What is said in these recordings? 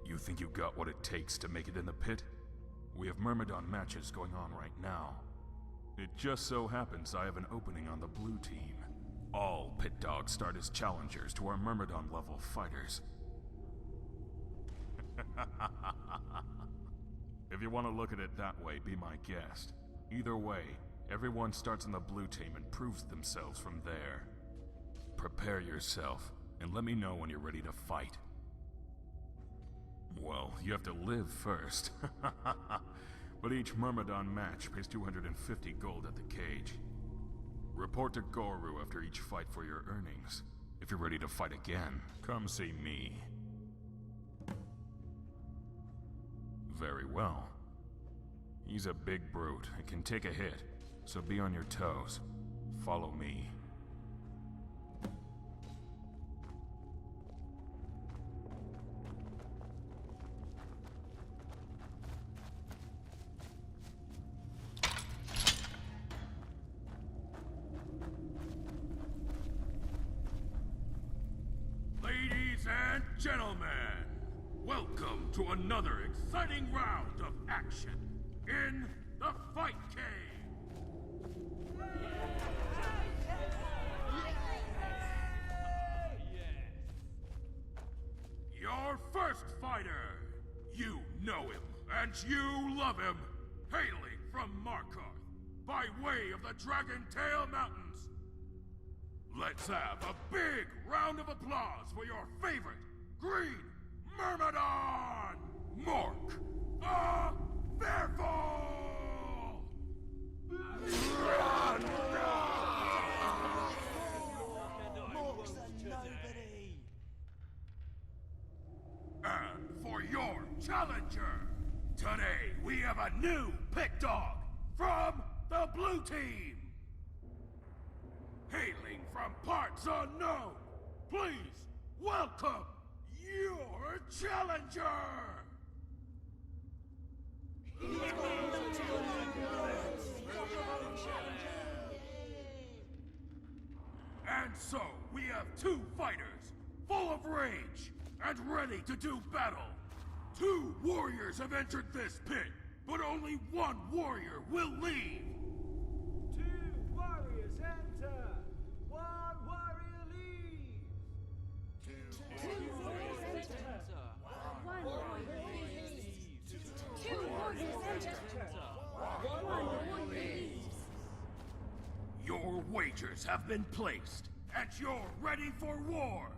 You think you got what it takes to make it in the pit? We have Myrmidon matches going on right now. It just so happens I have an opening on the blue team. All pit dogs start as challengers to our Myrmidon level fighters. If you want to look at it that way, be my guest. Either way, everyone starts on the blue team and proves themselves from there. Prepare yourself, and let me know when you're ready to fight. Well, you have to live first. But each Myrmidon match pays 250 gold at the cage. Report to Goru after each fight for your earnings. If you're ready to fight again, come see me. Very well. He's a big brute and can take a hit, so be on your toes. Follow me. Ladies and gentlemen, welcome to another exciting round of action in the Fight Cave! Your first fighter! You know him, and you love him! Hailing from Markarth, by way of the Dragon Tail Mountains! Let's have a big round of applause for your favorite Green Myrmidon! Mark a Fearful! Mork's a nobody! And for your challenger, today we have a new pit dog from the blue team! Hailing from parts unknown, please welcome your challenger! And so, we have two fighters, full of rage, and ready to do battle. Two warriors have entered this pit, but only one warrior will leave. Two warriors enter! One warrior leaves! Two warriors enter! One warrior leaves! Two warriors enter! One warrior leaves! Your wagers have been placed, and you're ready for war.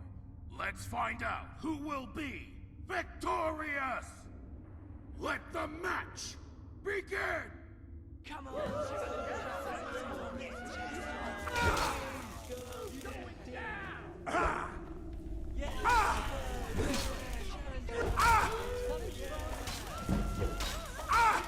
Let's find out who will be victorious! Let the match begin! Come on! Ah! Yeah. Ah! Ah! Ah!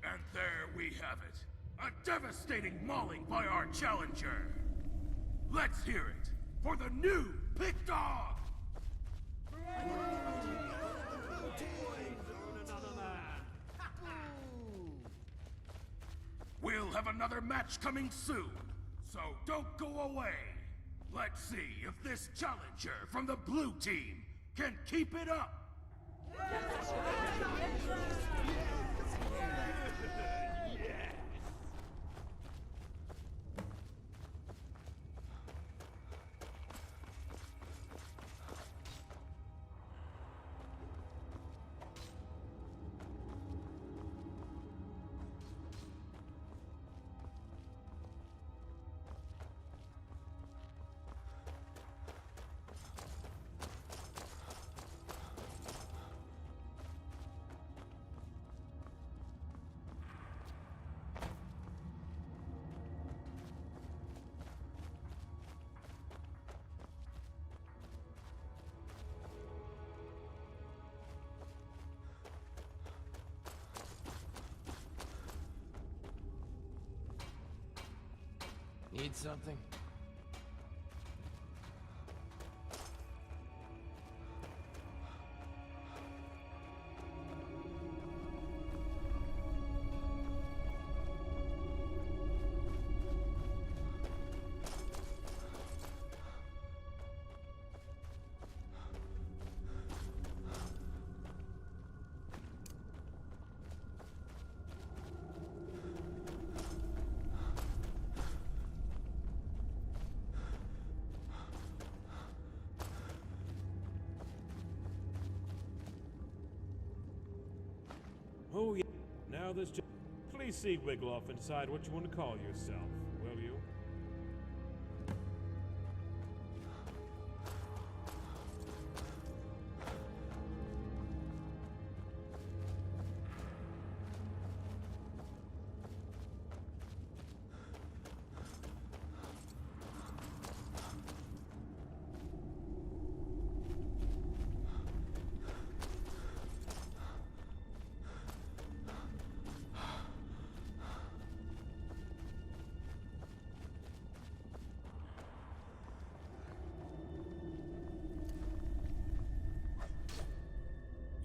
And there we have it. A devastating mauling by our challenger. Let's hear it for the new pit dog! We'll have another match coming soon, so don't go away. Let's see if this challenger from the blue team can keep it up. Need something? Oh, yeah. Now this. Please see Wiggloff and decide what you want to call yourself, will you?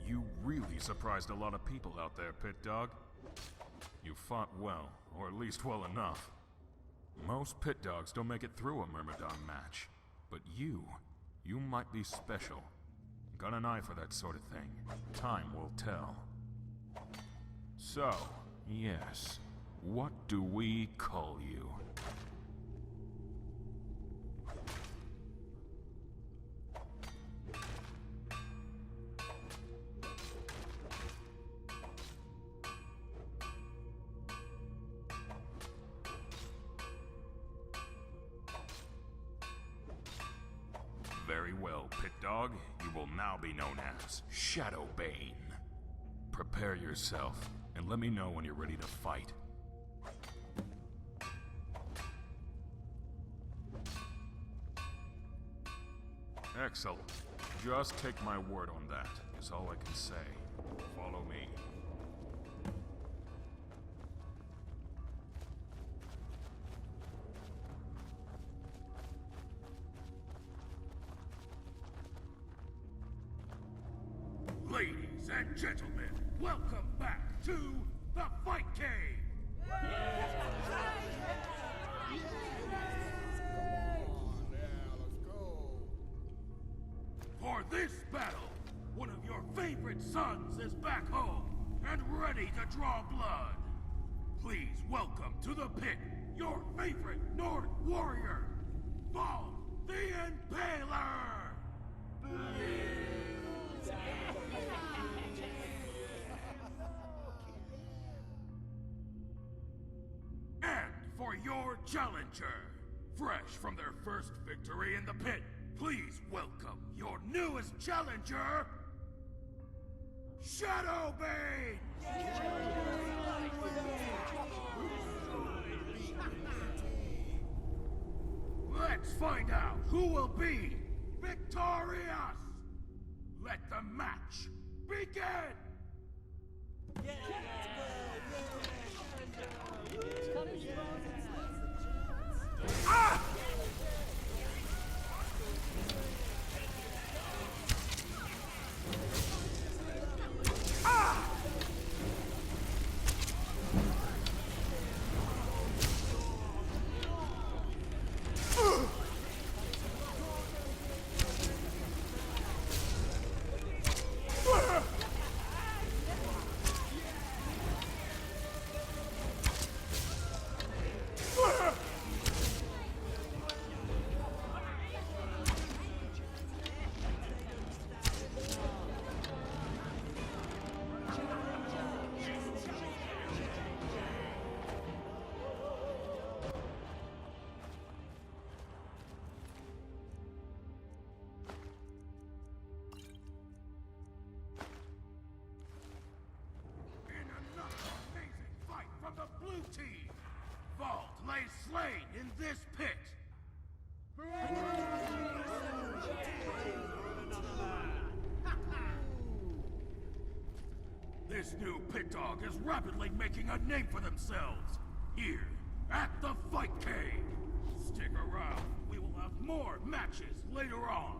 You really surprised a lot of people out there, Pit Dog. You fought well, or at least well enough. Most Pit Dogs don't make it through a Myrmidon match. But you might be special. Got an eye for that sort of thing. Time will tell. So, yes, what do we call you? Very well, Pit Dog. You will now be known as Shadowbane. Prepare yourself, and let me know when you're ready to fight. Excellent. Just take my word on that, is all I can say. Follow me. Ladies and gentlemen, welcome back to the Fight Cave! For this battle, one of your favorite sons is back home and ready to draw blood. Please welcome to the pit your favorite North warrior, Vault the Impaler! And for your challenger, fresh from their first victory in the pit, please welcome your newest challenger, Shadowbane! Let's find out who will be victorious! Let the match begin! Ah! Team, Vault lay slain in this pit. This new pit dog is rapidly making a name for themselves here at the Fight Cave. Stick around. We will have more matches later on.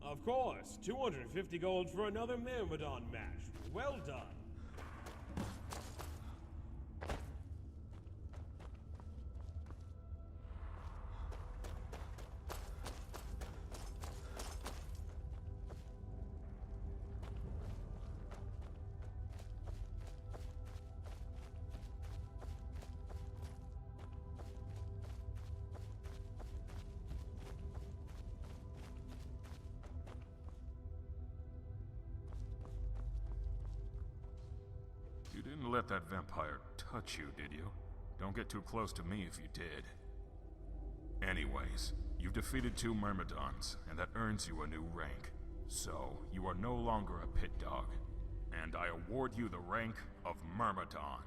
Of course, 250 gold for another Mirmulnir match. Well done. You didn't let that vampire touch you, did you? Don't get too close to me if you did. Anyways, you've defeated 2 Myrmidons, and that earns you a new rank. So, you are no longer a pit dog. And I award you the rank of Myrmidon.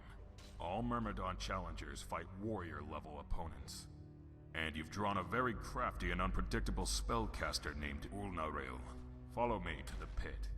All Myrmidon challengers fight warrior-level opponents. And you've drawn a very crafty and unpredictable spellcaster named Mirmulnir. Follow me to the pit.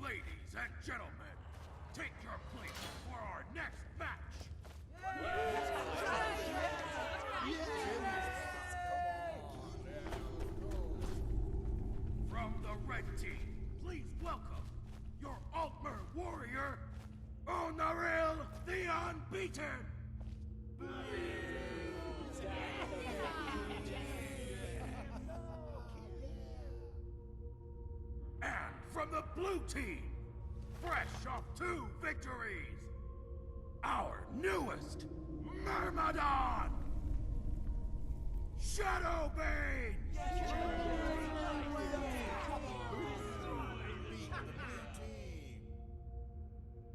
Ladies and gentlemen, take your place for our next match. From the red team, please welcome your Altmer warrior, Mirmulnir the Unbeaten. And from the blue team, fresh off 2 victories, our newest Myrmidon, Shadowbane!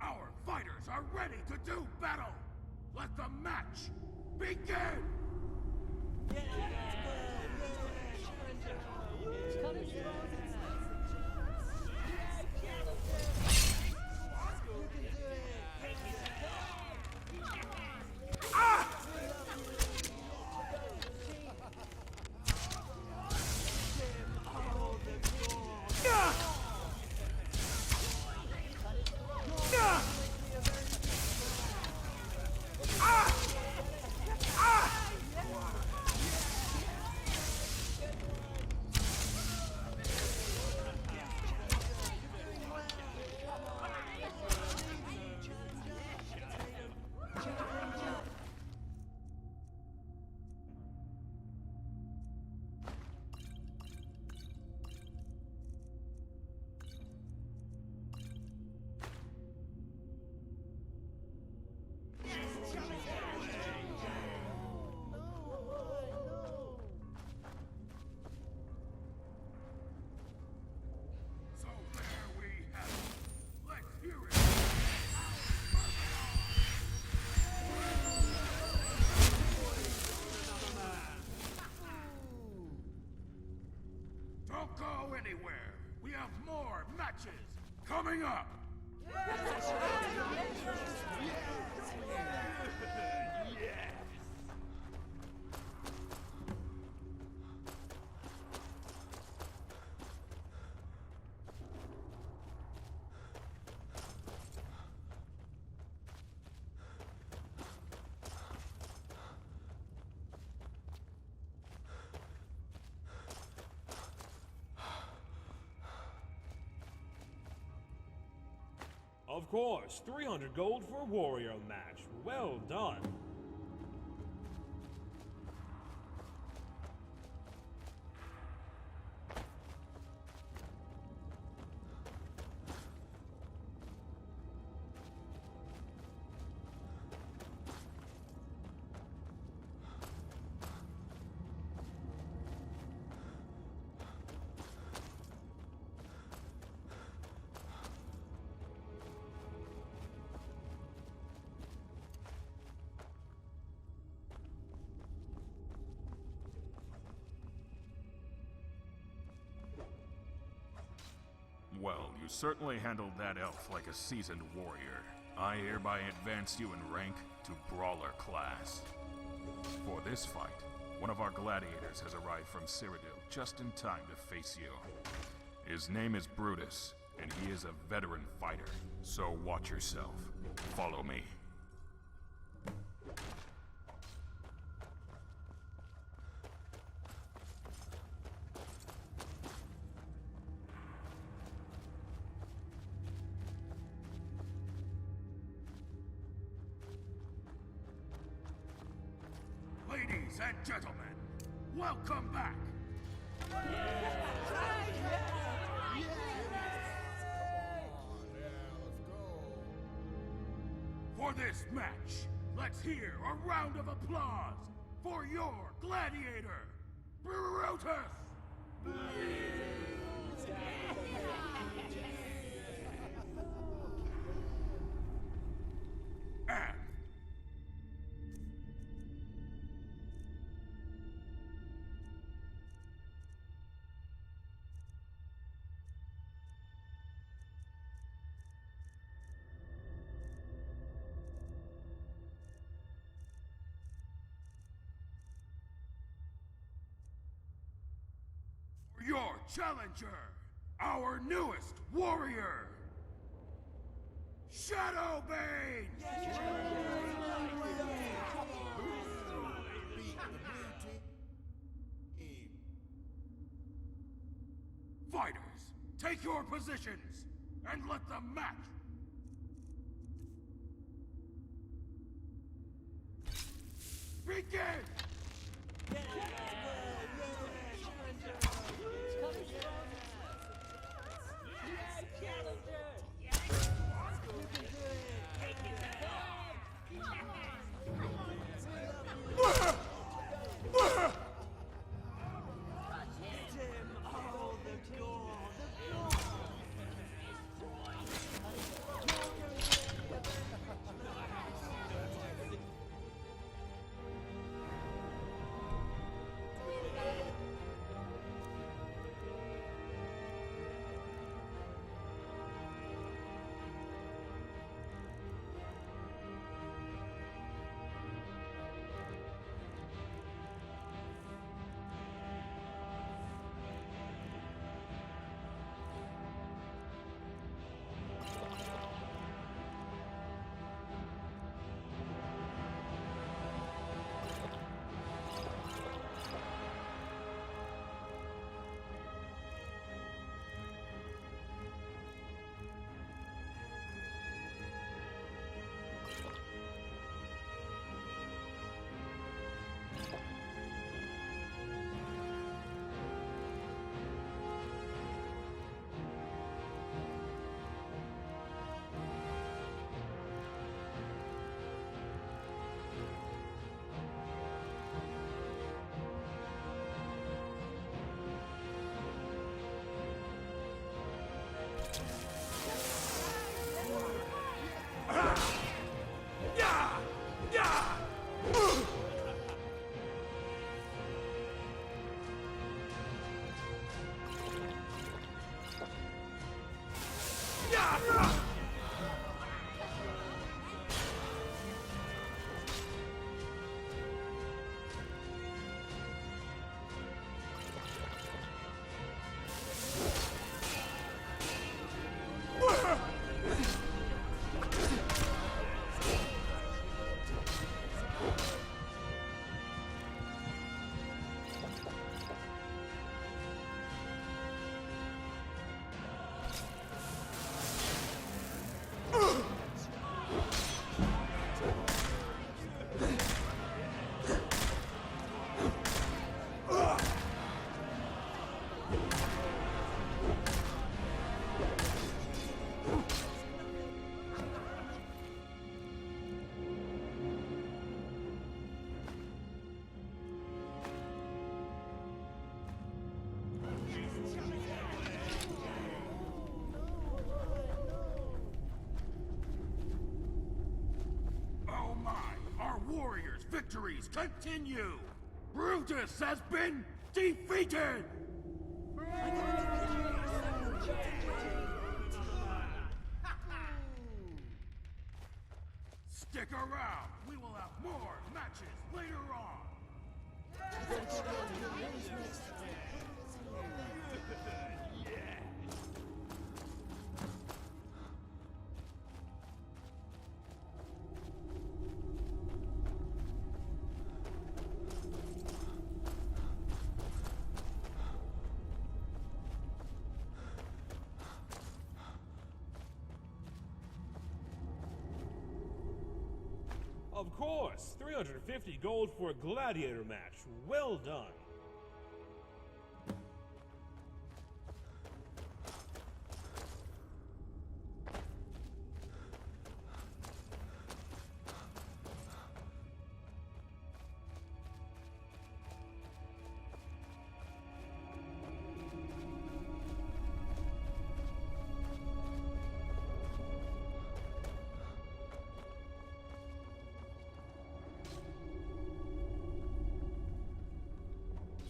Our fighters are ready to do battle. Let the match begin! So there we have it. Let's hear it. Don't go anywhere. We have more matches coming up. Of course, 300 gold for a warrior match. Well done. Well, you certainly handled that elf like a seasoned warrior. I hereby advance you in rank to Brawler class. For this fight, one of our gladiators has arrived from Cyrodiil just in time to face you. His name is Brutus, and he is a veteran fighter, so watch yourself. Follow me. Ladies and gentlemen, welcome back! For this match, let's hear a round of applause for your gladiator, Brutus! And your challenger, our newest warrior, Shadowbane! Fighters, take your positions and let the match begin! victories continue! Brutus has been defeated! Stick around! We will have more matches later on! Of course, 350 gold for a gladiator match. Well done.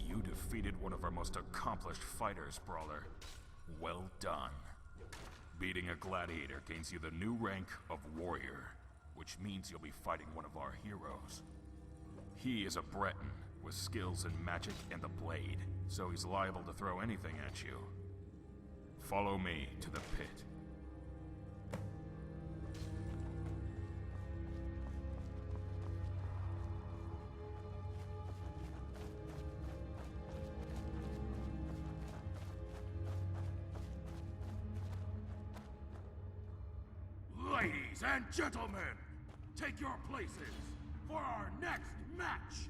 You defeated one of our most accomplished fighters, Brawler. Well done. Beating a gladiator gains you the new rank of warrior, which means you'll be fighting one of our heroes. He is a Breton with skills in magic and the blade, so he's liable to throw anything at you. Follow me to the pit. Ladies and gentlemen, take your places for our next match!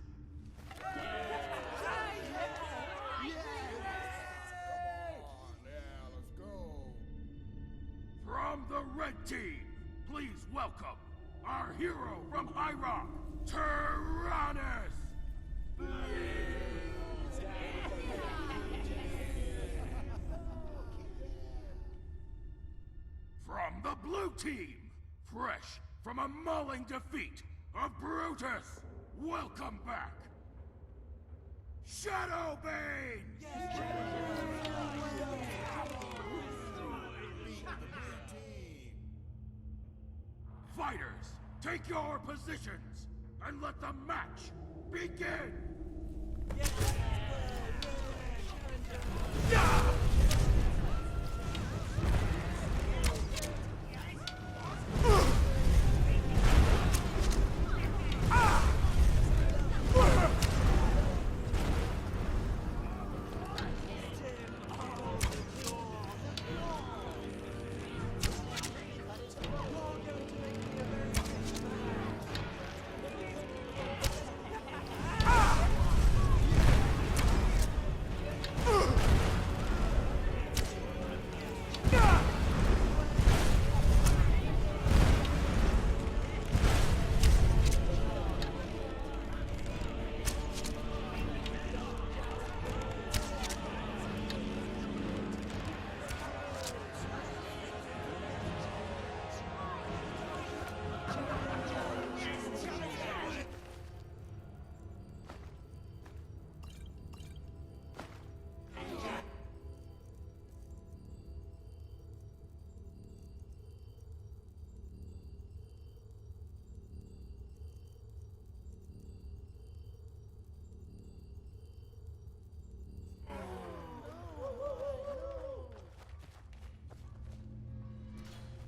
From the red team, please welcome our hero from High Rock, Tyrannus! From the blue team, fresh from a mauling defeat of Brutus, welcome back, Shadowbane! Fighters, take your positions and let the match begin!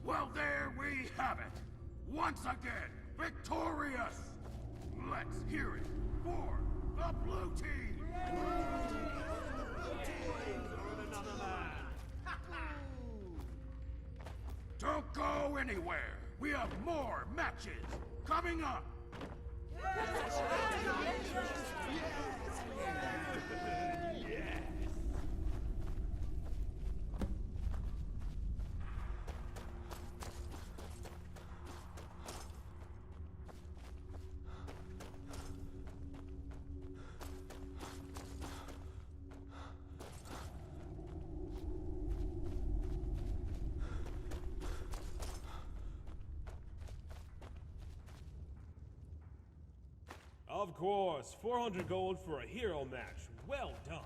Well, there we have it! Once again, victorious! Let's hear it for the blue team! Don't go anywhere! We have more matches coming up! Of course, 400 gold for a hero match. Well done.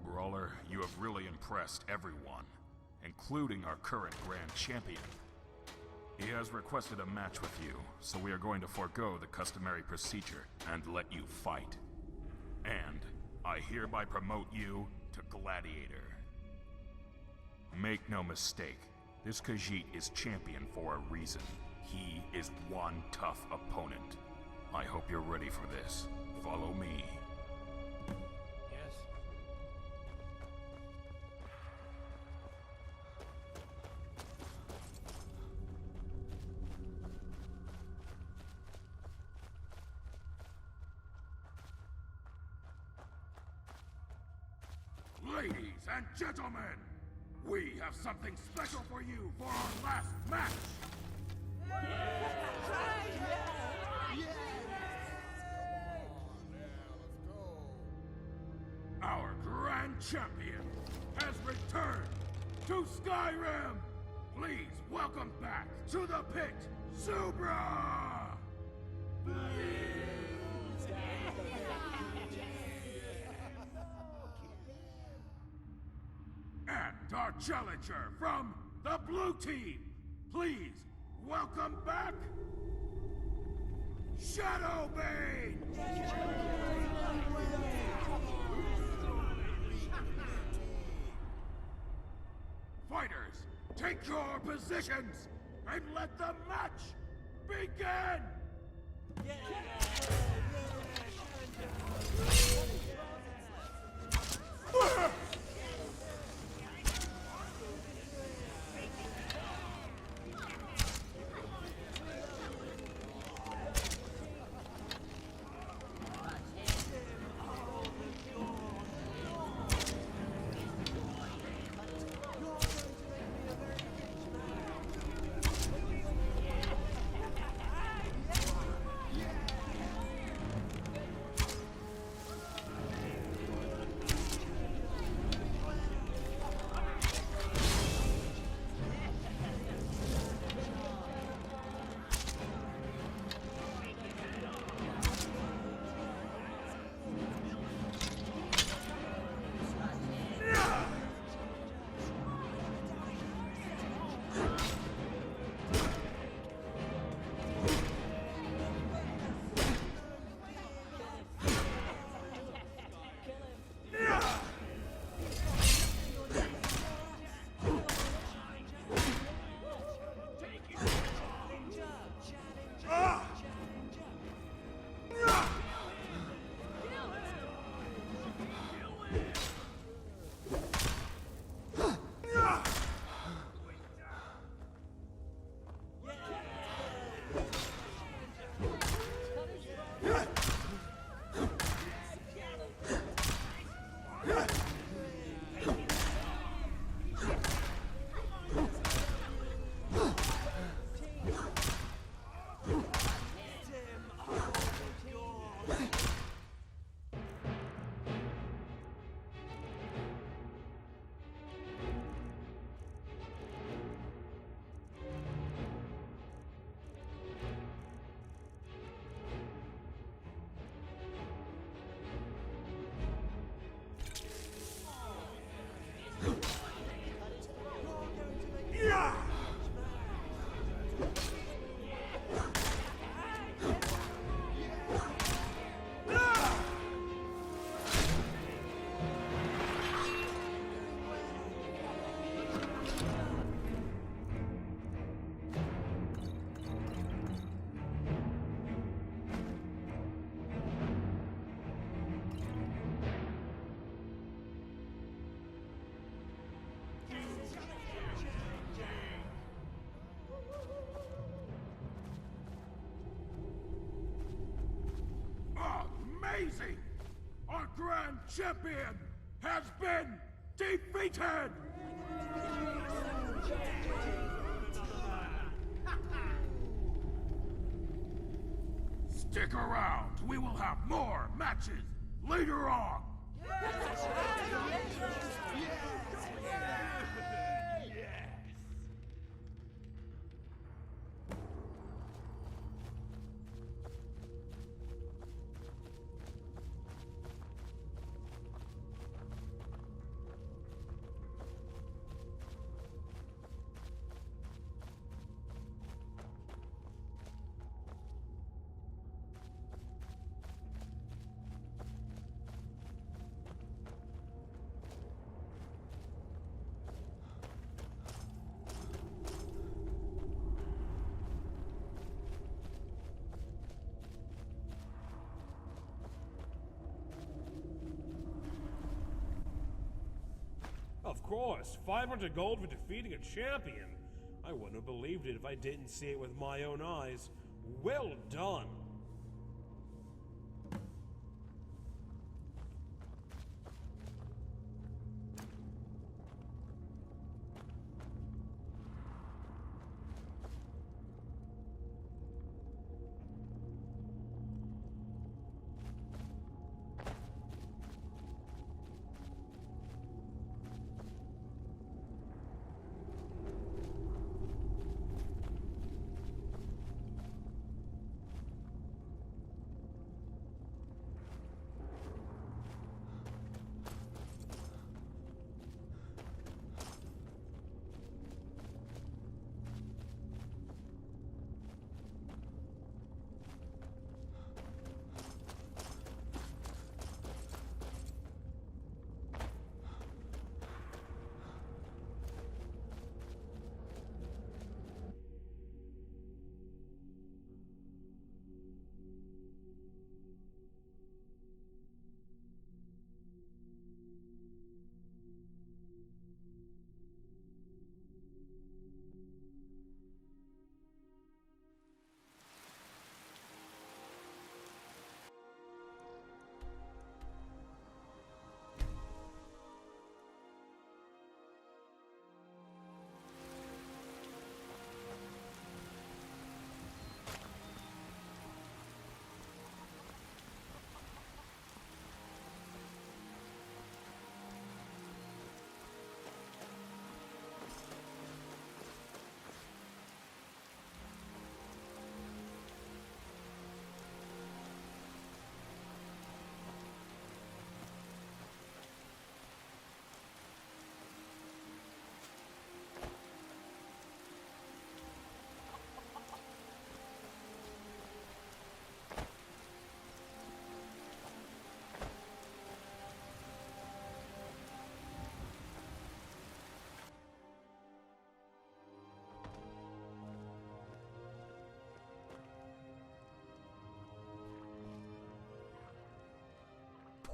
Brawler, you have really impressed everyone, including our current Grand Champion. He has requested a match with you, so we are going to forego the customary procedure and let you fight. And I hereby promote you to Gladiator. Make no mistake, this Khajiit is champion for a reason. He is one tough opponent. I hope you're ready for this. Follow me. Yes. Ladies and gentlemen, we have something special for you for our last match! Our Grand Champion has returned to Skyrim! Please welcome back to the pit, Subra! And our challenger from the blue team, please welcome back Shadowbane! Fighters, take your positions and let the match begin! champion has been defeated! Stick around, we will have more matches later on! Of course, 500 gold for defeating a champion. I wouldn't have believed it if I didn't see it with my own eyes. Well done.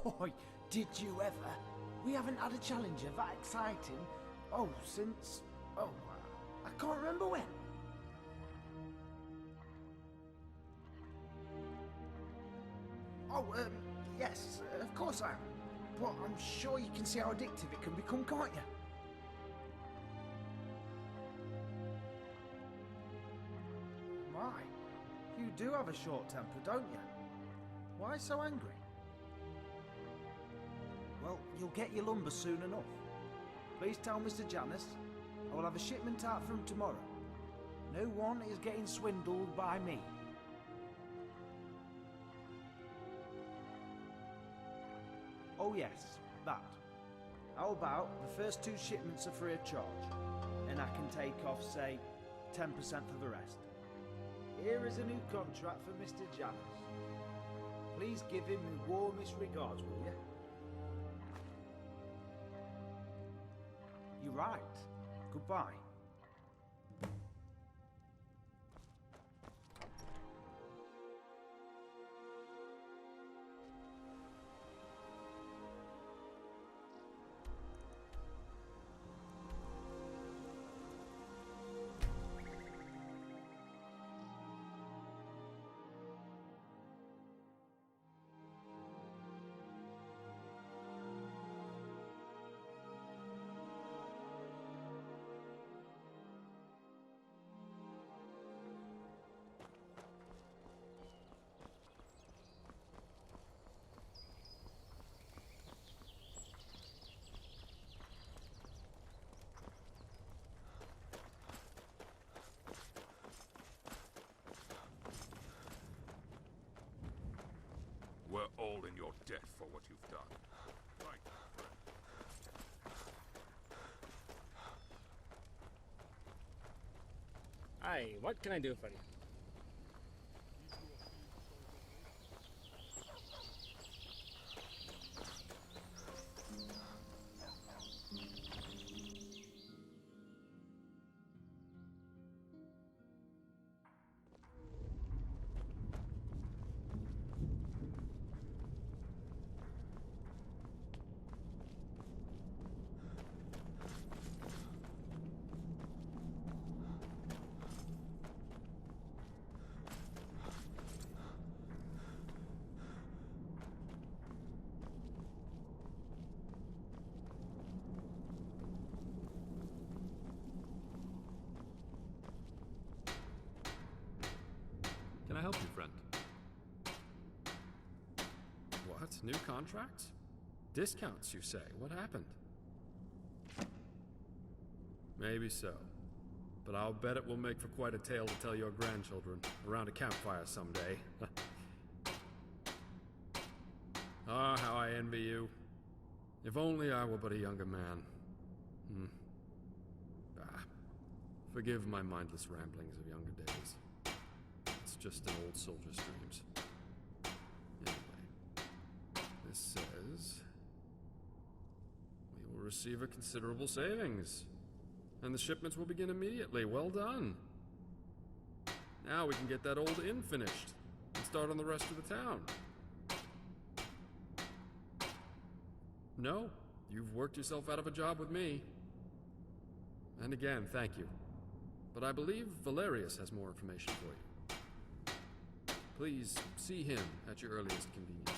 Boy, did you ever? We haven't had a challenger that exciting, since, I can't remember when. Yes, of course I am. But I'm sure you can see how addictive it can become, can't you? My, you do have a short temper, don't you? Why so angry? Well, you'll get your lumber soon enough. Please tell Mr. Janus I will have a shipment out for him tomorrow. No one is getting swindled by me. Oh yes, that. How about the first 2 shipments are free of charge, and I can take off, say, 10% for the rest. Here is a new contract for Mr. Janus. Please give him the warmest regards, will you? You're right. Goodbye. debt for what you've done. Thank you, friend. Hi, what can I do for you? Can I help you, friend? What? New contracts? Discounts, you say? What happened? Maybe so. But I'll bet it will make for quite a tale to tell your grandchildren around a campfire someday. Ah, how I envy you. If only I were but a younger man. Forgive my mindless ramblings of younger days. It's just an old soldier's dreams. Anyway, this says we will receive a considerable savings, and the shipments will begin immediately. Well done. Now we can get that old inn finished and start on the rest of the town. No, you've worked yourself out of a job with me. And again, thank you. But I believe Valerius has more information for you. Please see him at your earliest convenience.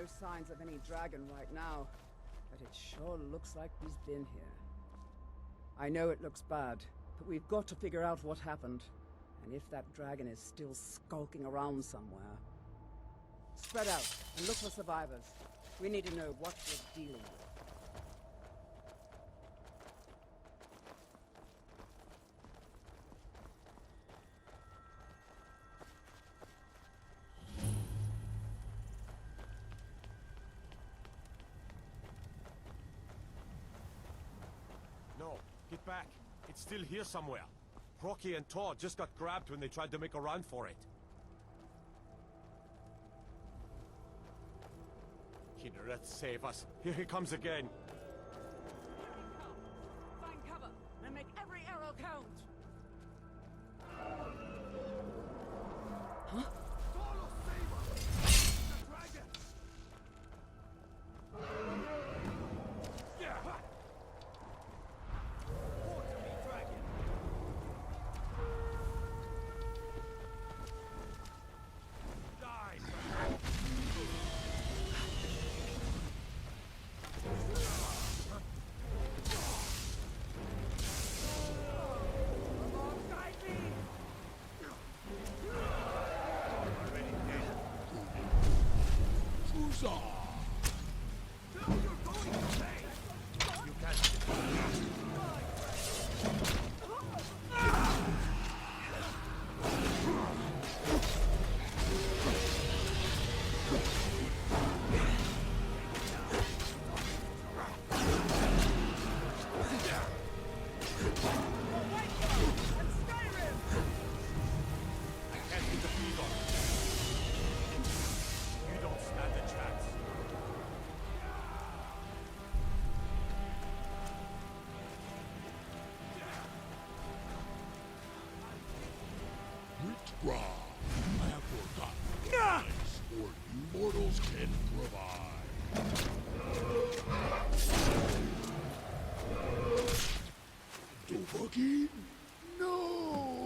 no signs of any dragon right now, but it sure looks like he's been here. I know it looks bad, but we've got to figure out what happened, and if that dragon is still skulking around somewhere. Spread out and look for survivors. We need to know what we're dealing with. No, get back. It's still here somewhere. Rocky and Todd just got grabbed when they tried to make a run for it. Kinneret, save us. Here he comes again. Find cover and make every arrow count. Huh? Schram, I have forgotten things for you mortals can provide. Dovahkiin? No!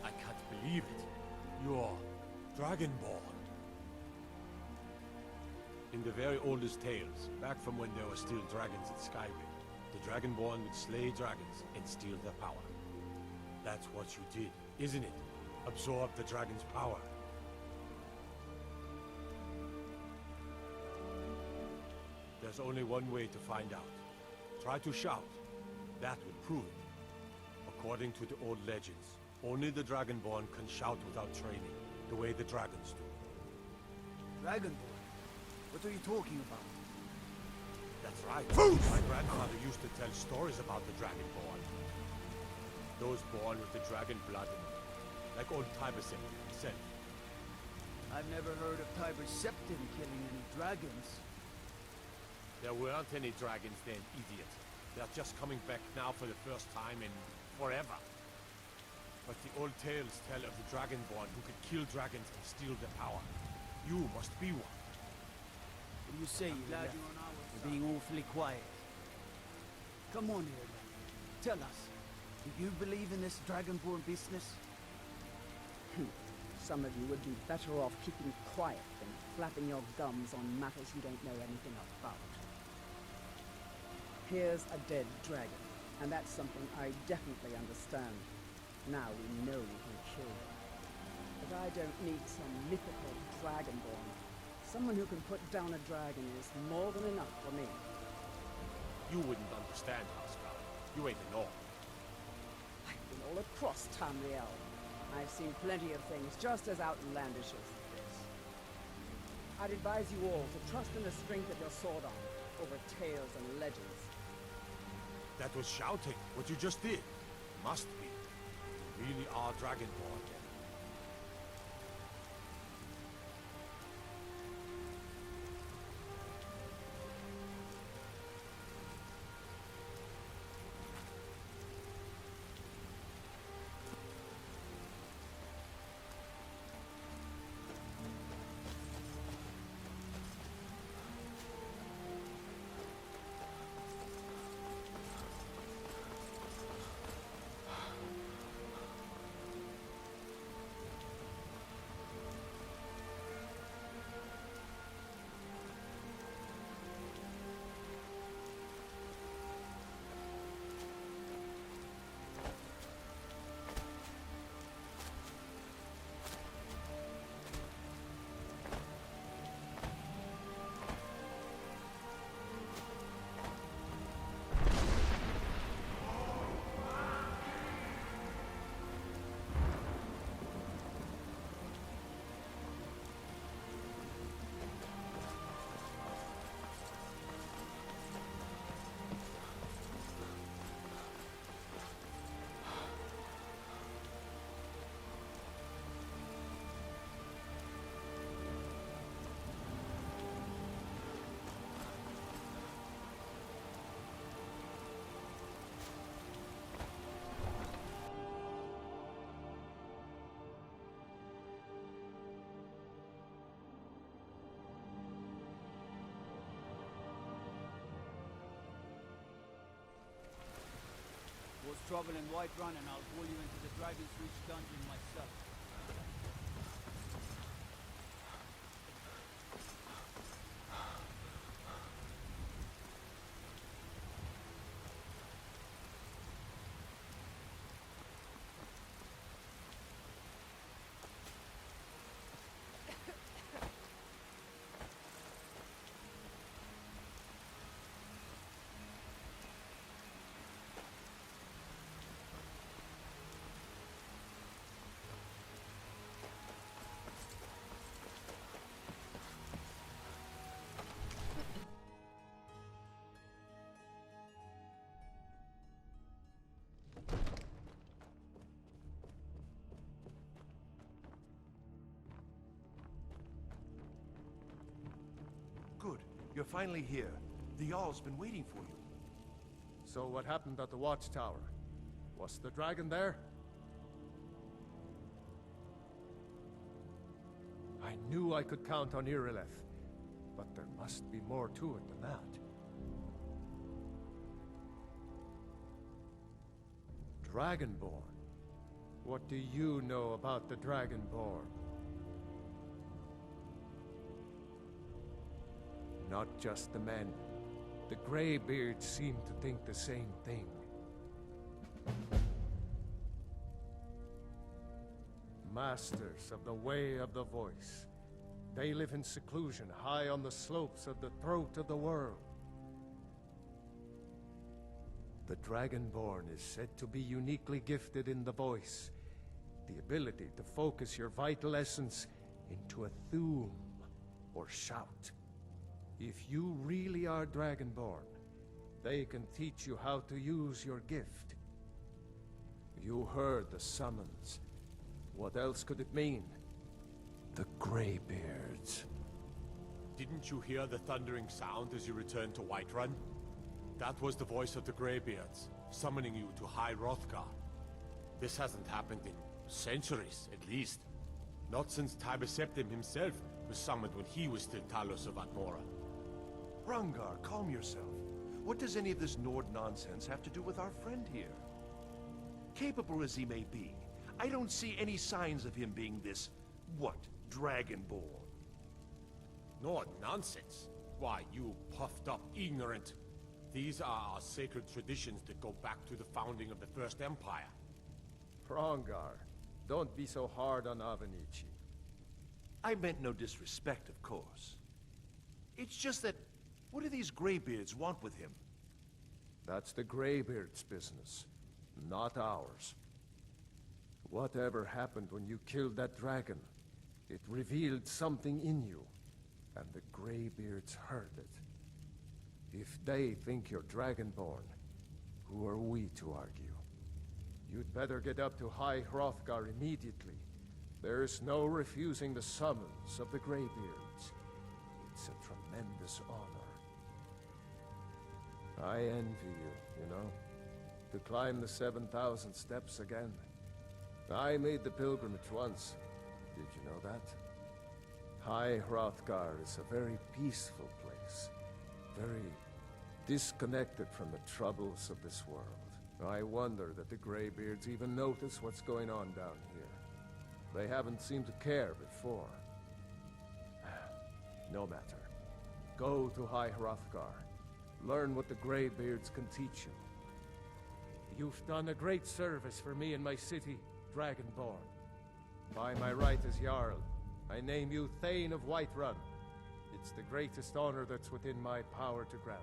I can't believe it. You're Dragonborn. In the very oldest tales, back from when there were still dragons in Skyrim, the Dragonborn would slay dragons and steal their power. That's what you did, isn't it? Absorb the dragon's power. There's only one way to find out. Try to shout. That would prove it. According to the old legends, only the Dragonborn can shout without training, the way the dragons do. Dragonborn? What are you talking about? That's right. My grandfather used to tell stories about the Dragonborn. Those born with the dragon blood in them, like old Tiberseptim himself. I've never heard of Tiberseptim killing any dragons. There weren't any dragons then, idiot. They're just coming back now for the first time in forever. But the old tales tell of the Dragonborn who could kill dragons and steal their power. You must be one. What do you say, lad? You're being awfully quiet. Come on here, then. Tell us, do you believe in this Dragonborn business? Some of you would be better off keeping quiet than flapping your gums on matters you don't know anything about. Here's a dead dragon, and that's something I definitely understand. Now we know we can kill him. But I don't need some mythical dragonborn. Someone who can put down a dragon is more than enough for me. You wouldn't understand, Schram. You ain't an orc. I've been all across Tamriel. I've seen plenty of things just as outlandish as this. I'd advise you all to trust in the strength of your sword arm over tales and legends. That was shouting, what you just did. Must be. You really are Dragonborn then. Was trouble in Whiterun, and I'll pull you into the Dragon's Reach dungeon myself. Good. You're finally here. The Jarl's been waiting for you. So what happened at the watchtower? Was the dragon there? I knew I could count on Irileth, but there must be more to it than that. Dragonborn? What do you know about the Dragonborn? Not just the men. The Greybeards seem to think the same thing. Masters of the Way of the Voice. They live in seclusion high on the slopes of the throat of the world. The Dragonborn is said to be uniquely gifted in the voice, the ability to focus your vital essence into a thume or shout. If you really are Dragonborn, they can teach you how to use your gift. You heard the summons. What else could it mean? The Greybeards. Didn't you hear the thundering sound as you returned to Whiterun? That was the voice of the Greybeards, summoning you to High Hrothgar. This hasn't happened in centuries, at least. Not since Tiber Septim himself was summoned when he was still Talos of Atmora. Rungar, calm yourself. What does any of this Nord nonsense have to do with our friend here? Capable as he may be, I don't see any signs of him being this What? Dragonborn? Nord nonsense. Why, you puffed up ignorant. These are our sacred traditions that go back to the founding of the First Empire. Hrongar, don't be so hard on Avenici. I meant no disrespect, of course. It's just that, what do these Greybeards want with him? That's the Greybeards' business, not ours. Whatever happened when you killed that dragon, it revealed something in you, and the Greybeards heard it. If they think you're Dragonborn, who are we to argue? You'd better get up to High Hrothgar immediately. There's no refusing the summons of the Greybeards. It's a tremendous honor. I envy you know? To climb the 7,000 steps again. I made the pilgrimage once. Did you know that? High Hrothgar is a very peaceful place. Very disconnected from the troubles of this world. I wonder that the Greybeards even notice what's going on down here. They haven't seemed to care before. No matter. Go to High Hrothgar. Learn what the Greybeards can teach you. You've done a great service for me and my city, Dragonborn. By my right as Jarl, I name you Thane of Whiterun. It's the greatest honor that's within my power to grant.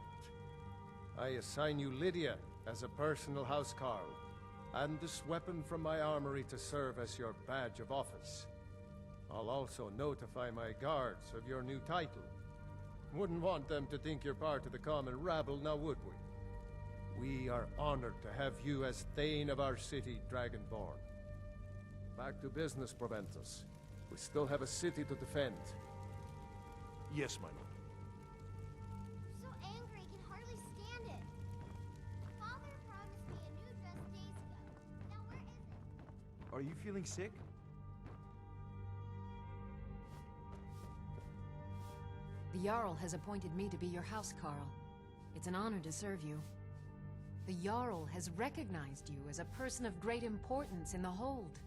I assign you Lydia as a personal housecarl, and this weapon from my armory to serve as your badge of office. I'll also notify my guards of your new title. Wouldn't want them to think you're part of the common rabble, now would we? We are honored to have you as Thane of our city, Dragonborn. Back to business, Proventus. We still have a city to defend. Yes, my lord. So angry, I can hardly stand it. Father promised me a new dress days ago. Now where is it? Are you feeling sick? The Jarl has appointed me to be your housecarl. It's an honor to serve you. The Jarl has recognized you as a person of great importance in the Hold.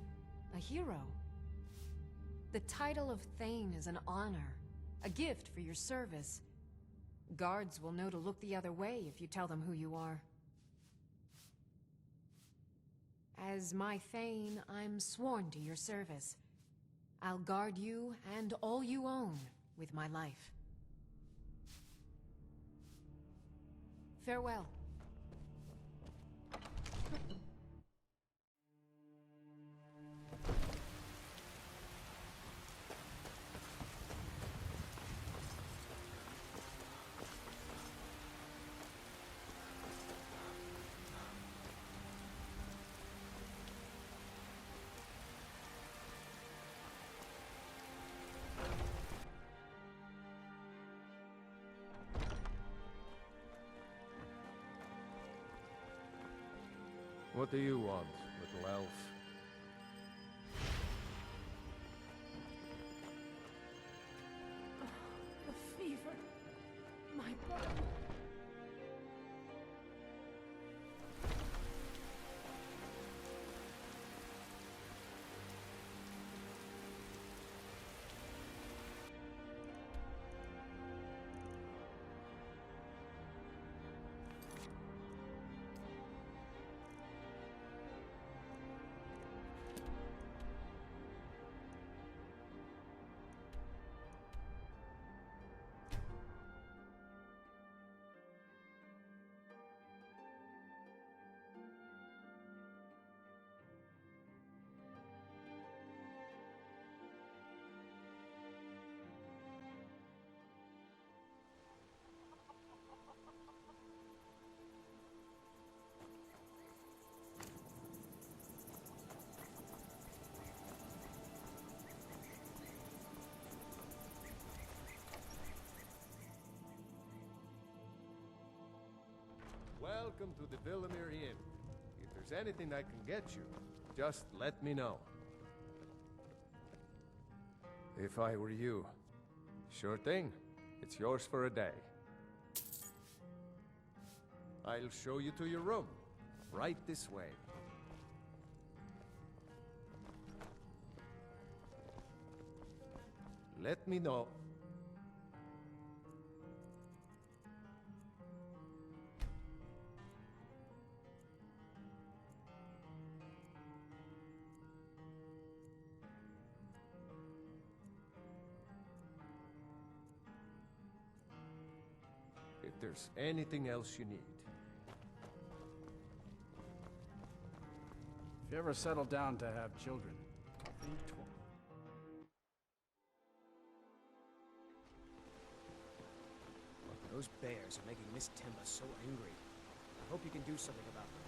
A hero. The title of Thane is an honor, a gift for your service. Guards will know to look the other way if you tell them who you are. As my Thane, I'm sworn to your service. I'll guard you and all you own with my life. Farewell. What do you want, little elf? The fever. My body. Welcome to the Mirmulnir Inn. If there's anything I can get you, just let me know. If I were you, sure thing. It's yours for a day. I'll show you to your room. Right this way. Let me know. If there's anything else you need. If you ever settle down to have children, think twice. Those bears are making Miss Timber so angry. I hope you can do something about them.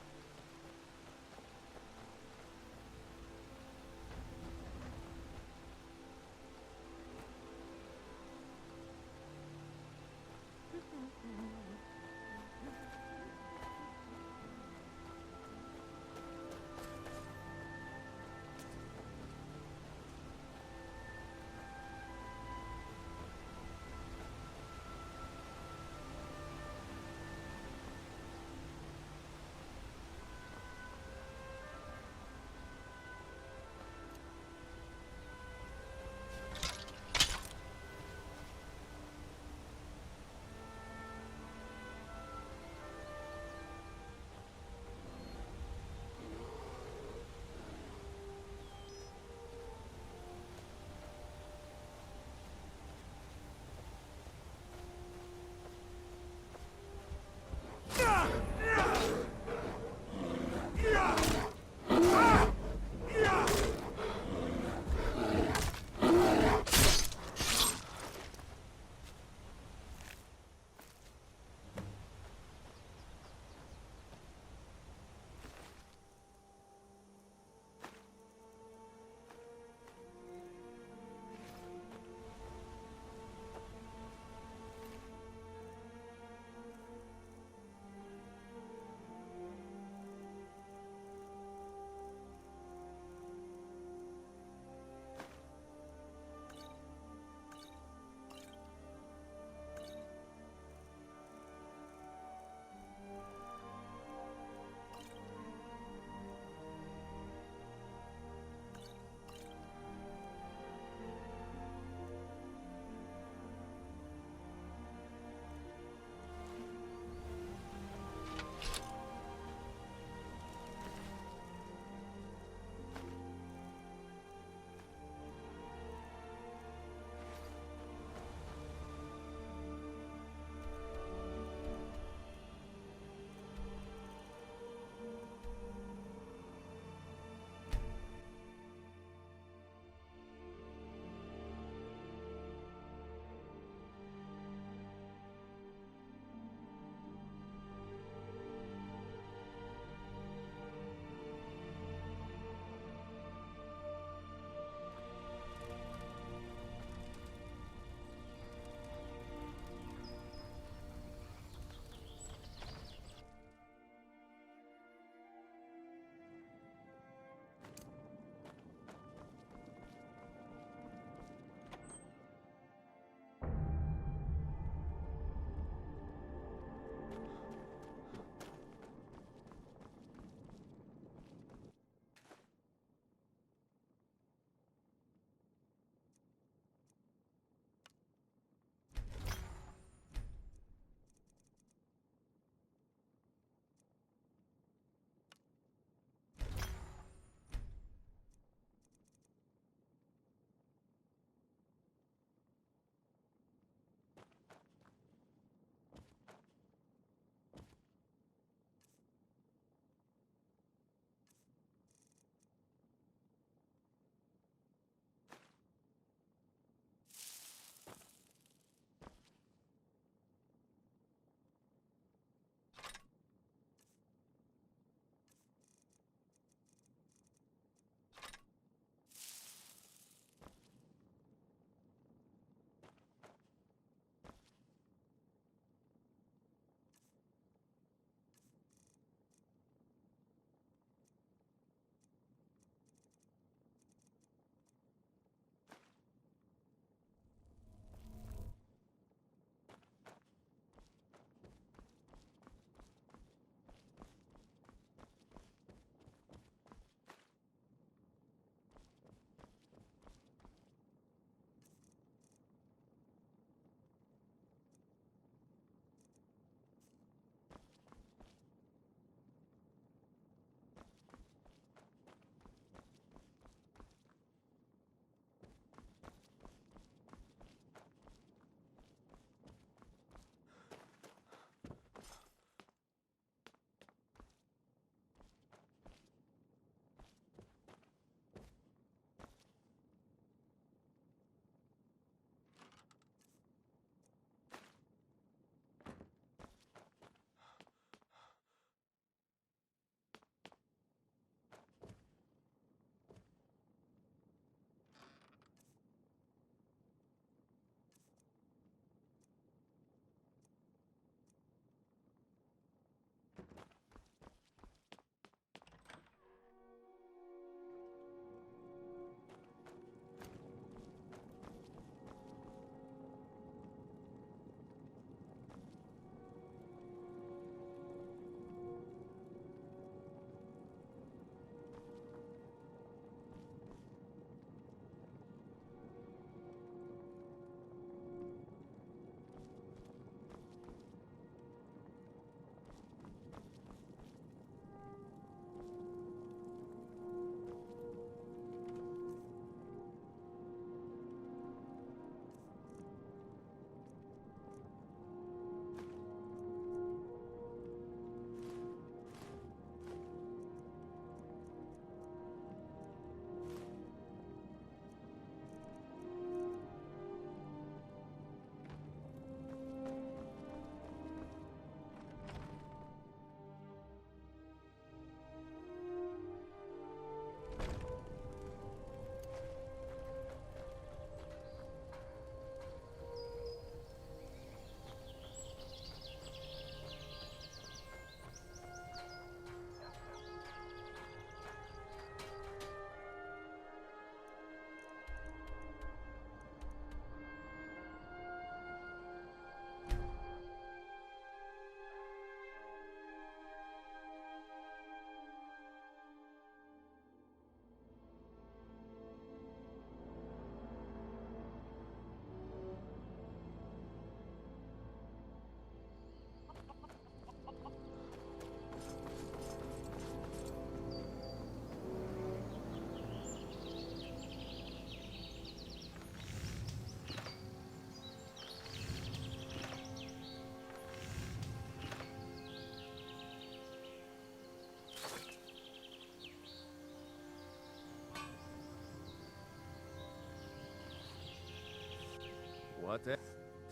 What the?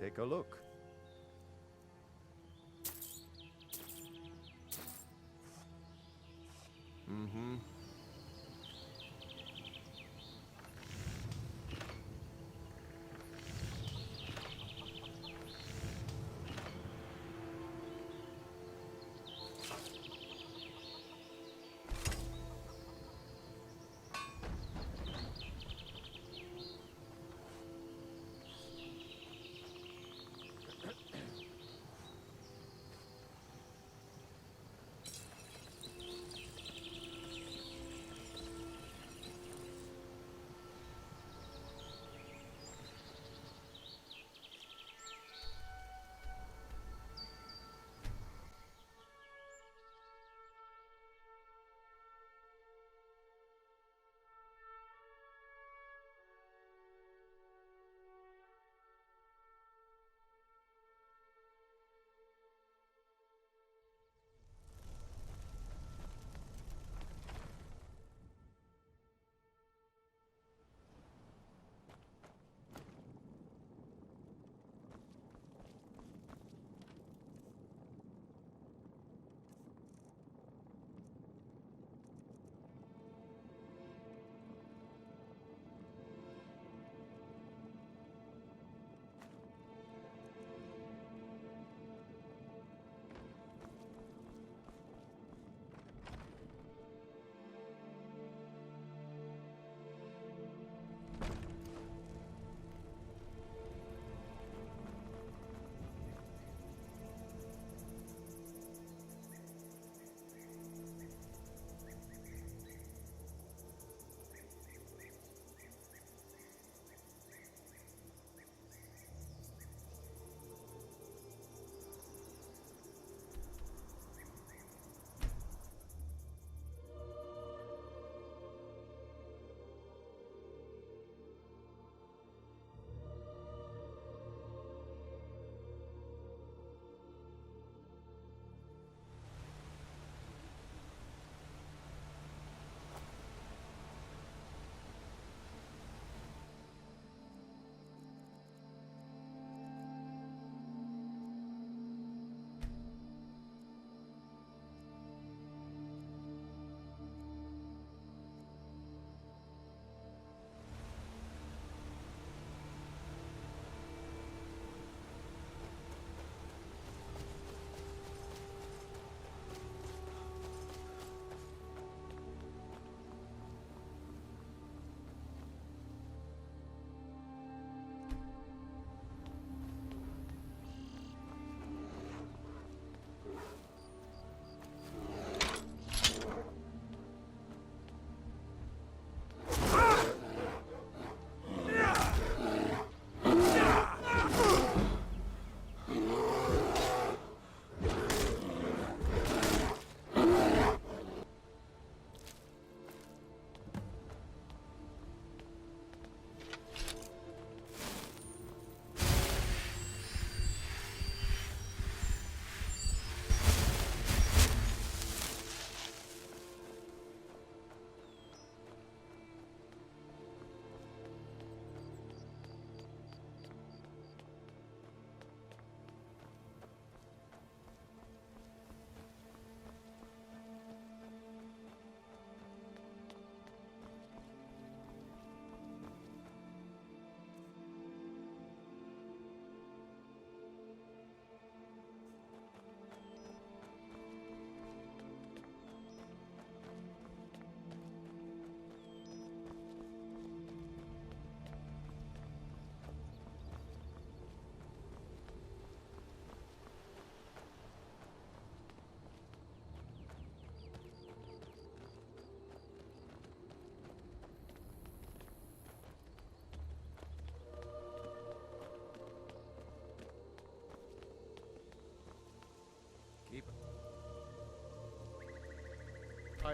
Take a look. Mm-hmm.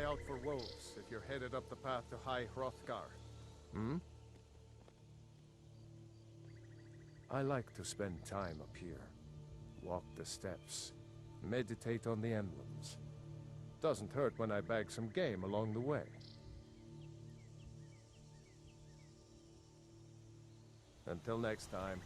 eye out for wolves if you're headed up the path to High Hrothgar. Hmm? I like to spend time up here. Walk the steps. Meditate on the emblems. Doesn't hurt when I bag some game along the way. Until next time.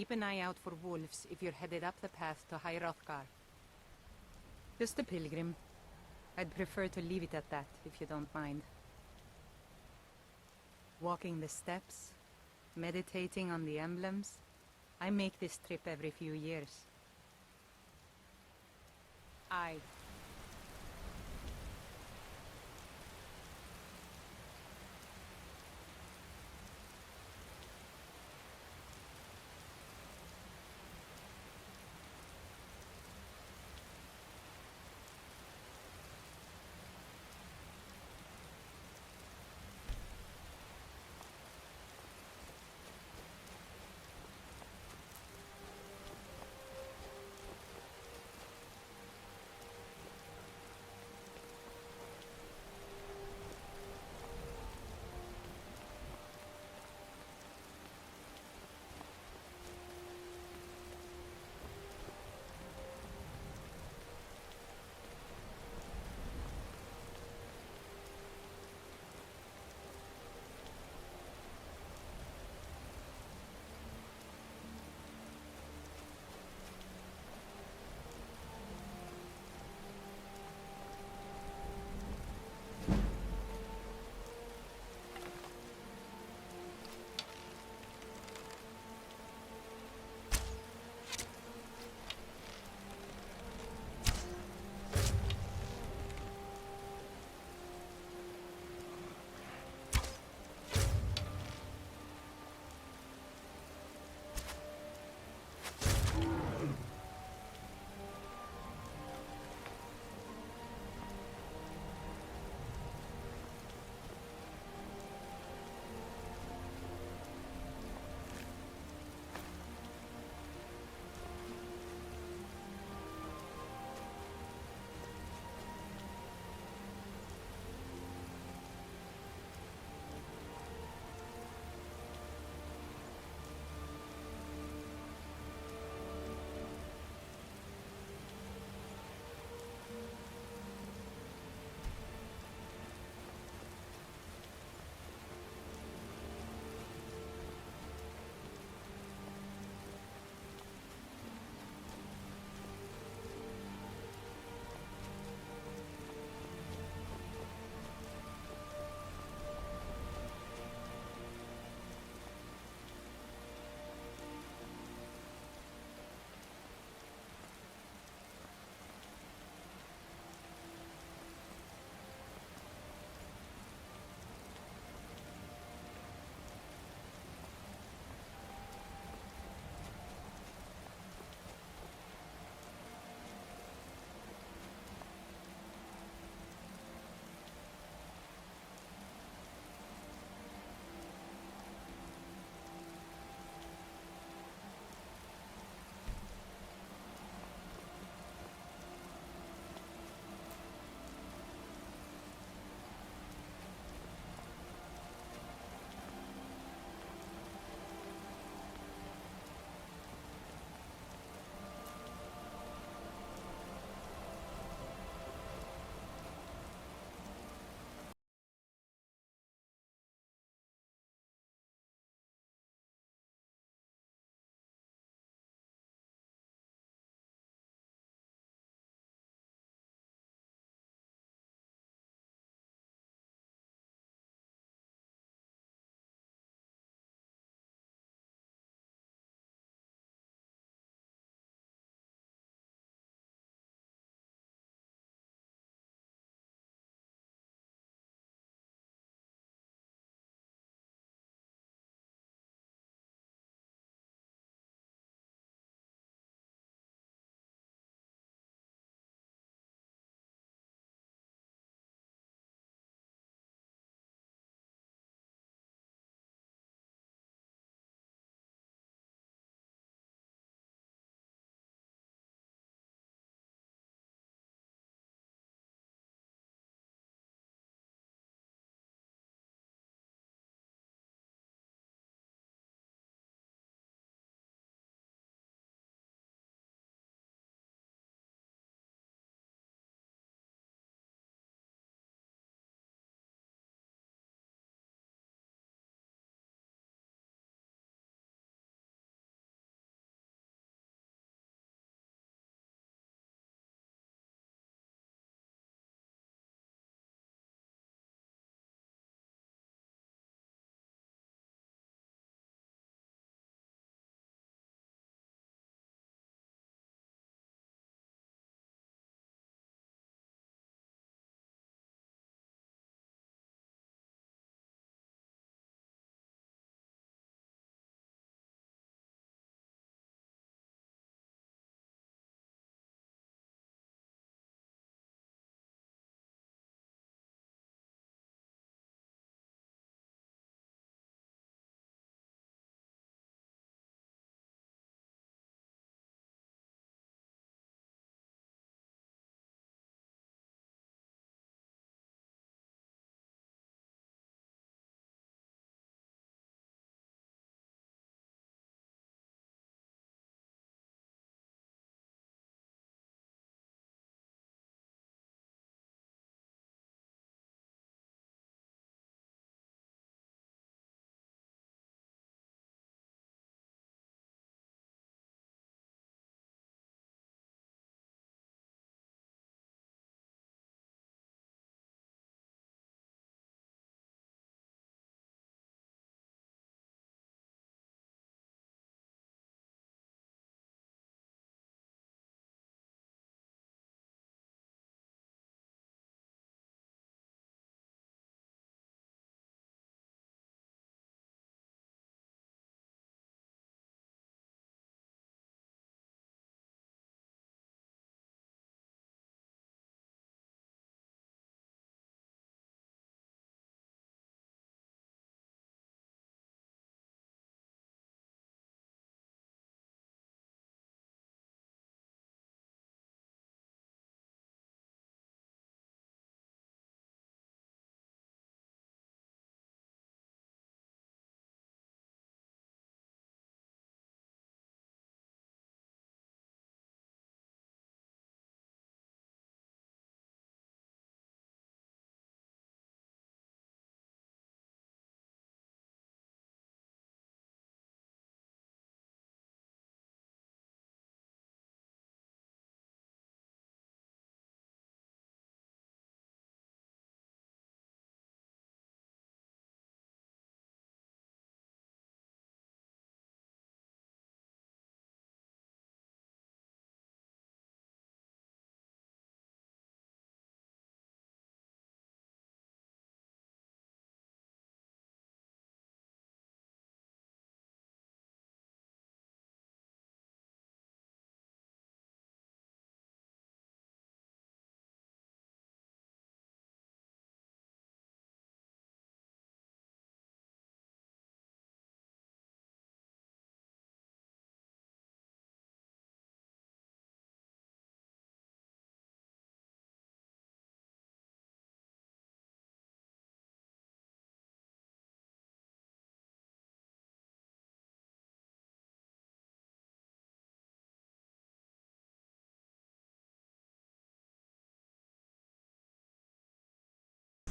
keep an eye out for wolves if you're headed up the path to High Hrothgar. Just a pilgrim. I'd prefer to leave it at that, if you don't mind. Walking the steps, meditating on the emblems. I make this trip every few years. Aye.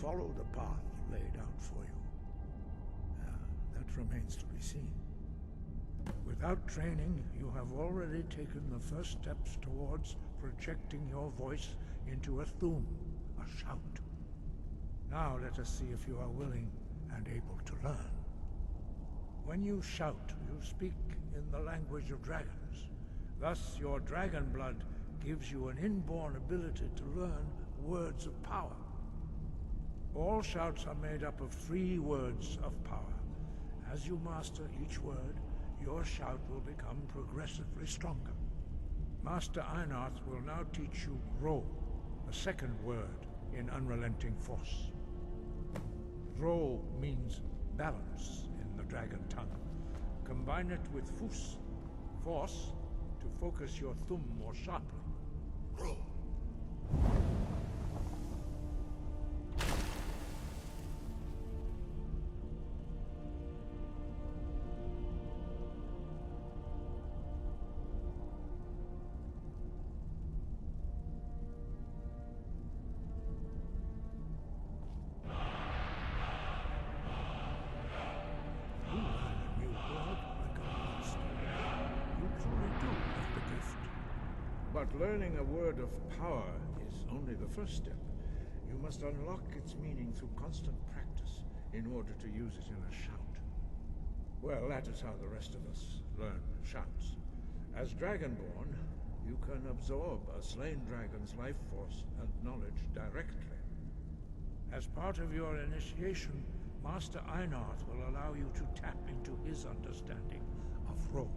follow the path laid out for you. That remains to be seen. Without training, you have already taken the first steps towards projecting your voice into a thum, a shout. Now let us see if you are willing and able to learn. When you shout, you speak in the language of dragons. Thus, your dragon blood gives you an inborn ability to learn words of power. All shouts are made up of 3 words of power. As you master each word, your shout will become progressively stronger. Master Einarth will now teach you Ro, the second word in Unrelenting Force. Ro means balance in the dragon tongue. Combine it with Fus, force, to focus your thumb more sharply. Ro. But learning a word of power is only the first step. You must unlock its meaning through constant practice in order to use it in a shout. Well, that is how the rest of us learn shouts. As Dragonborn, you can absorb a slain dragon's life force and knowledge directly. As part of your initiation, Master Einarth will allow you to tap into his understanding of Ro.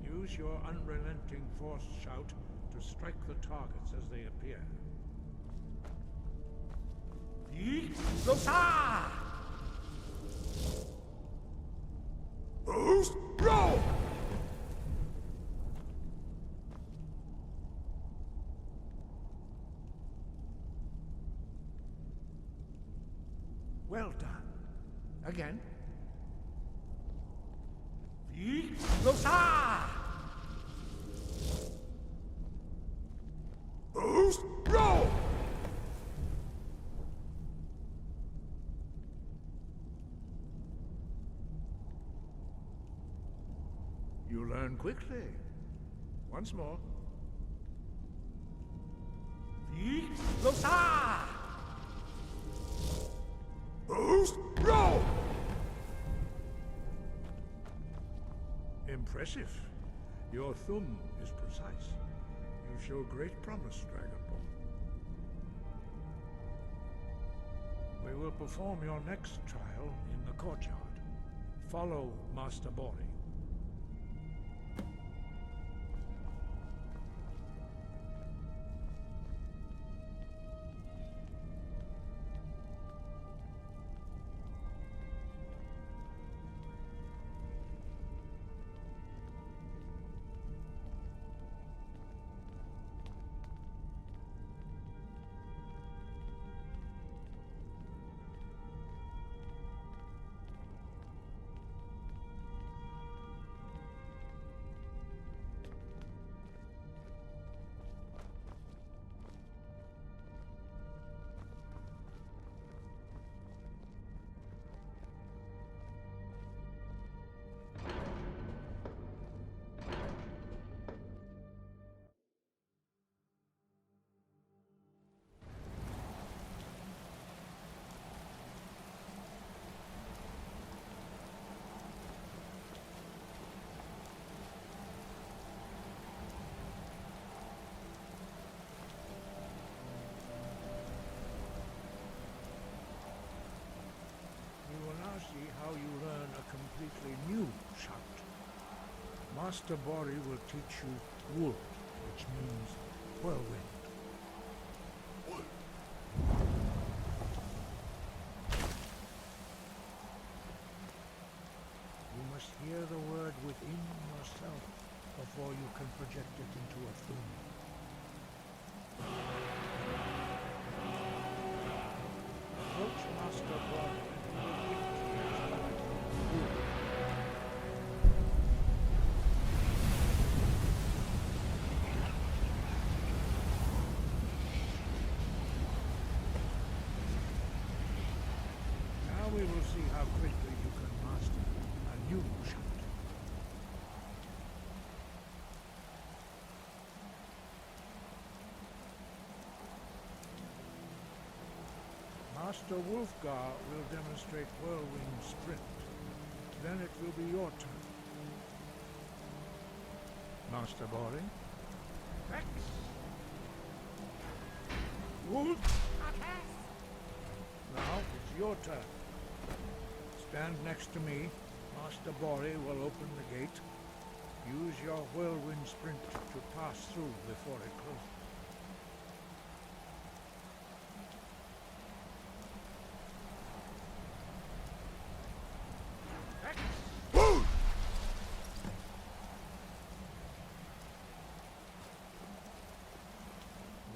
Use your unrelenting force shout to strike the targets as they appear. Boost! Roll! Well done. Again. Boost! Roll! You learn quickly. Once more. Boost! Roll! Impressive. Your thumb is precise. You show great promise, Dragonborn. We will perform your next trial in the courtyard. Follow Master Bori. See how you learn a completely new shout. Master Bori will teach you Wool, which means whirlwind. You must hear the word within yourself before you can project it into a thum. Master brought into the gift. Now we will see how quickly you can master a new shout. Master Wolfgar will demonstrate Whirlwind Sprint. Then it will be your turn. Master Boring. X. Wolf. Now it's your turn. Stand next to me. Master Bori will open the gate. Use your Whirlwind Sprint to pass through before it closes.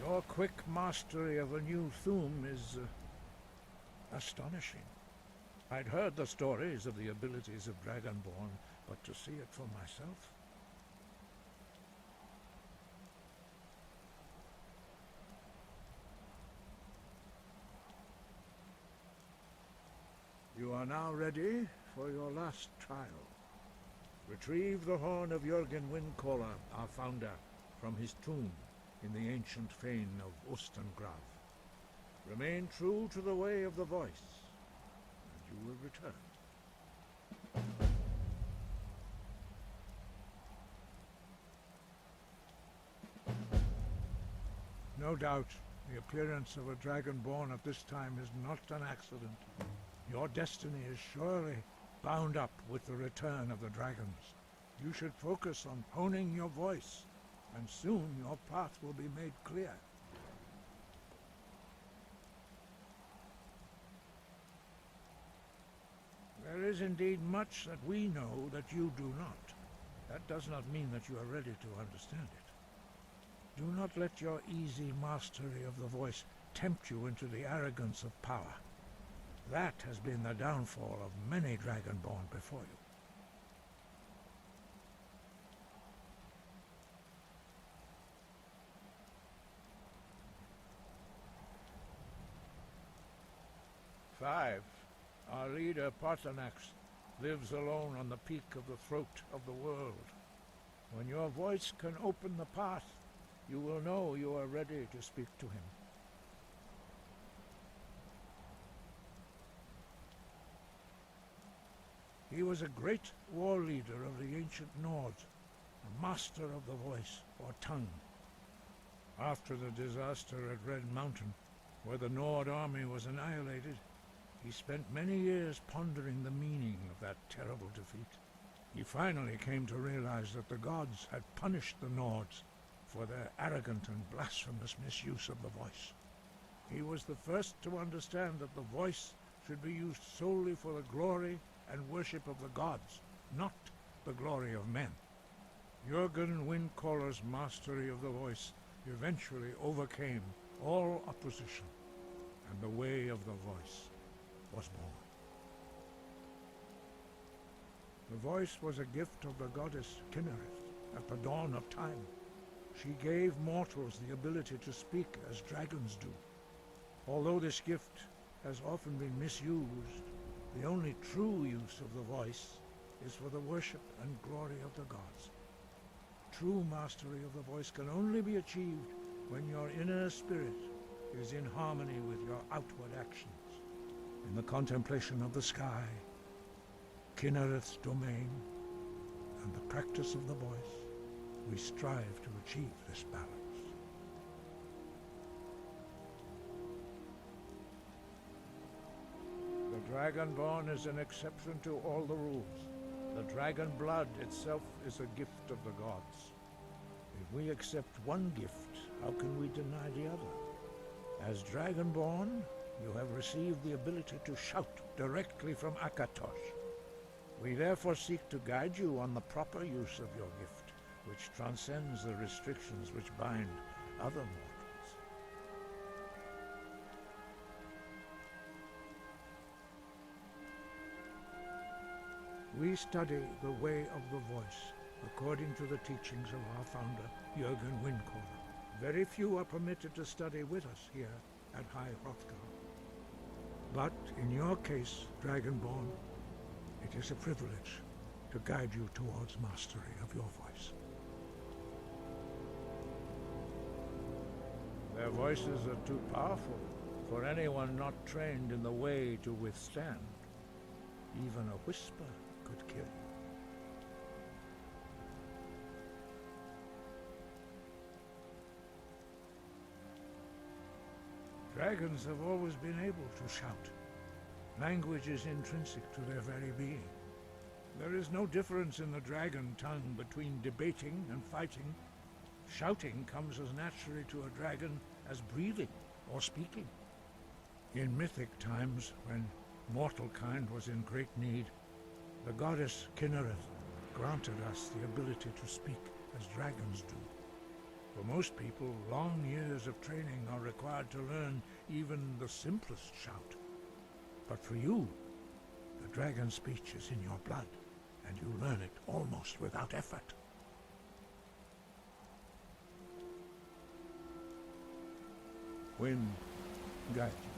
Your quick mastery of a new Thum is astonishing. I'd heard the stories of the abilities of Dragonborn, but to see it for myself... You are now ready for your last trial. Retrieve the horn of Jürgen Windcaller, our founder, from his tomb in the ancient fane of Ostengrav. Remain true to the way of the voice, and you will return. No doubt, the appearance of a Dragonborn at this time is not an accident. Your destiny is surely bound up with the return of the dragons. You should focus on honing your voice, and soon your path will be made clear. There is indeed much that we know that you do not. That does not mean that you are ready to understand it. Do not let your easy mastery of the voice tempt you into the arrogance of power. That has been the downfall of many Dragonborn before you. Five. Our leader, Parthenax, lives alone on the peak of the throat of the world. When your voice can open the path, you will know you are ready to speak to him. He was a great war leader of the ancient Nords, a master of the voice, or tongue. After the disaster at Red Mountain, where the Nord army was annihilated, he spent many years pondering the meaning of that terrible defeat. He finally came to realize that the gods had punished the Nords for their arrogant and blasphemous misuse of the voice. He was the first to understand that the voice should be used solely for the glory and worship of the gods, not the glory of men. Jürgen Windcaller's mastery of the voice eventually overcame all opposition, and the way of the voice was born. The voice was a gift of the goddess Kei-the at the dawn of time. She gave mortals the ability to speak as dragons do. Although this gift has often been misused, the only true use of the voice is for the worship and glory of the gods. True mastery of the voice can only be achieved when your inner spirit is in harmony with your outward actions. In the contemplation of the sky, Kei-the's domain, and the practice of the voice, we strive to achieve this balance. The Dragonborn is an exception to all the rules. The dragon blood itself is a gift of the gods. If we accept one gift, how can we deny the other? As Dragonborn, you have received the ability to shout directly from Akatosh. We therefore seek to guide you on the proper use of your gift, which transcends the restrictions which bind other mortals. We study the way of the voice, according to the teachings of our founder, Jürgen Windcaller. Very few are permitted to study with us here at High Hrothgar. But in your case, Dragonborn, it is a privilege to guide you towards mastery of your voice. Their voices are too powerful for anyone not trained in the way to withstand. Even a whisper could kill you. Dragons have always been able to shout. Language is intrinsic to their very being. There is no difference in the dragon tongue between debating and fighting. Shouting comes as naturally to a dragon as breathing or speaking. In mythic times, when mortal kind was in great need, the goddess Kinnereth granted us the ability to speak as dragons do. For most people, long years of training are required to learn even the simplest shout. But for you, the dragon speech is in your blood, and you learn it almost without effort. Wind, guide you.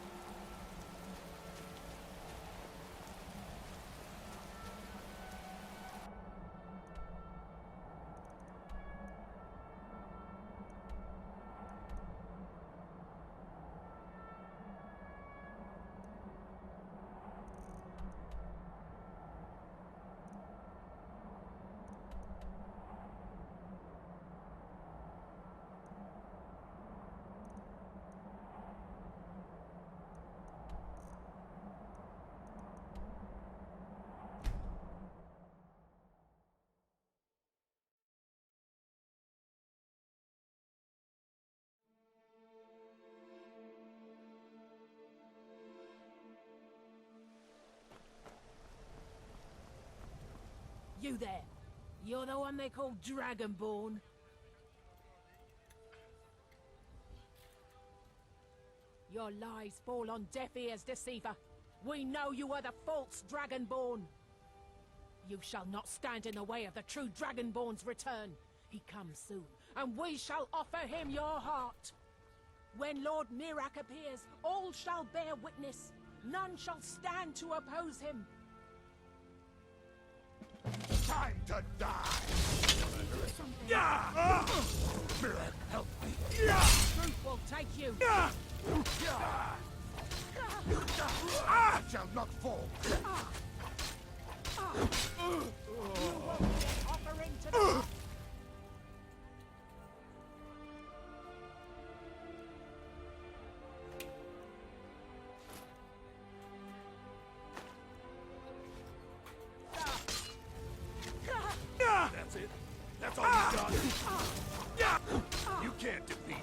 You there! You're the one they call Dragonborn? Your lies fall on deaf ears, deceiver. We know you are the false Dragonborn. You shall not stand in the way of the true Dragonborn's return. He comes soon, and we shall offer him your heart. When Lord Mirak appears, all shall bear witness. None shall stand to oppose him. Time to die! Mirak, help me! Truth will take you! I shall not fall! You won't get offering to the... That's it? That's all you've got? You can't defeat me!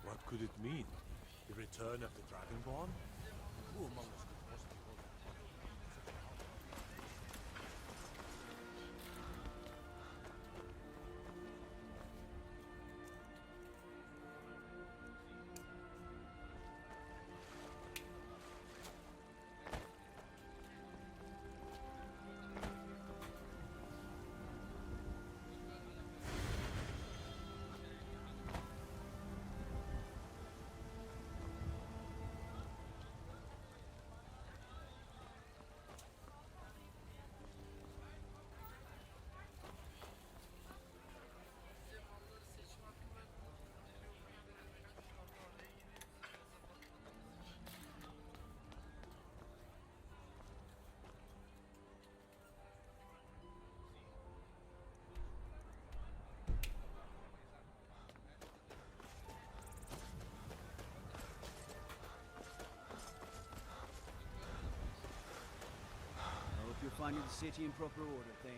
What could it mean? The return of the Dragonborn? Who among us could possibly hold that? find you the city in proper order, Thane.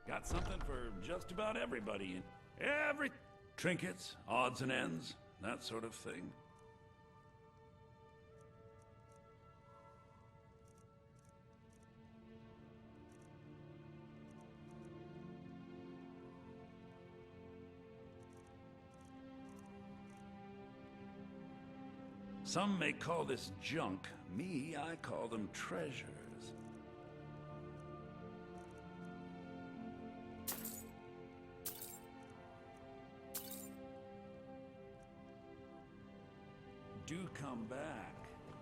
Got something for just about everybody. Every trinkets, odds and ends, that sort of thing. Some may call this junk. Me, I call them treasures. Do come back.